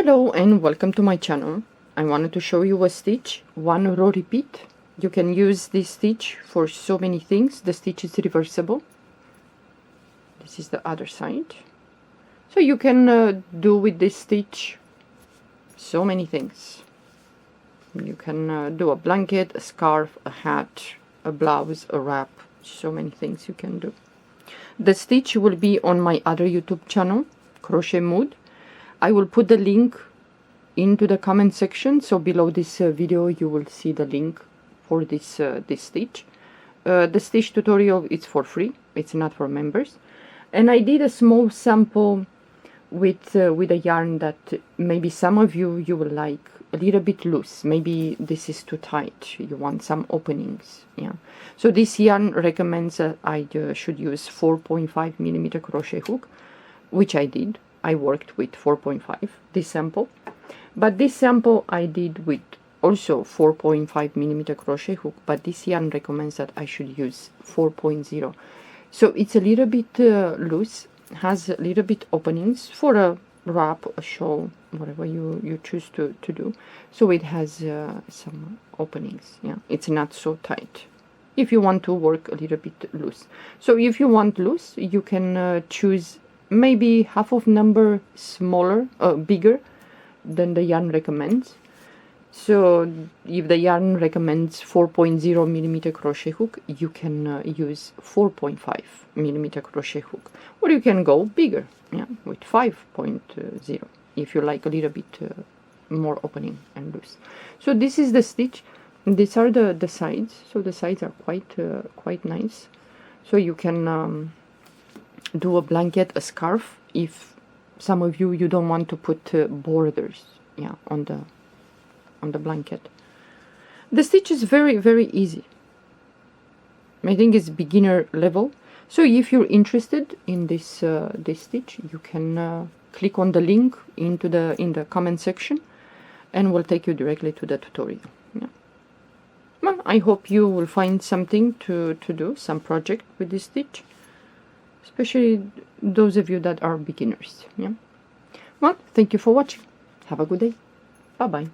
Hello and welcome to my channel. I wanted to show you a stitch, one row repeat. You can use this stitch for so many things. The stitch is reversible. This is the other side. So you can do with this stitch so many things. You can do a blanket, a scarf, a hat, a blouse, a wrap, so many things you can do. The stitch will be on my other YouTube channel, Crochet Mood. I will put the link into the comment section, so below this video you will see the link for this stitch. The stitch tutorial is for free, it's not for members. And I did a small sample with a yarn that maybe some of you will like a little bit loose. Maybe this is too tight, you want some openings. Yeah. So this yarn recommends that I should use 4.5mm crochet hook, which I did. I worked with 4.5, this sample, but this sample I did with also 4.5mm crochet hook, but this yarn recommends that I should use 4.0. So it's a little bit loose, has a little bit openings for a wrap, a shawl, whatever you choose to do. So it has some openings. Yeah, it's not so tight if you want to work a little bit loose. So if you want loose, you can choose maybe half of number smaller, bigger than the yarn recommends. So if the yarn recommends 4.0mm crochet hook, you can use 4.5mm crochet hook, or you can go bigger, yeah, with 5.0 if you like a little bit more opening and loose. So this is the stitch. These are the sides. So the sides are quite nice. So you can do a blanket, a scarf, if some of you don't want to put borders, yeah, on the blanket. The stitch is very easy. I think it's beginner level. So if you're interested in this this stitch, you can click on the link in the comment section, and will take you directly to the tutorial. Yeah. Well, I hope you will find something to do, some project with this stitch, especially those of you that are beginners. Yeah. Well, thank you for watching. Have a good day. Bye bye.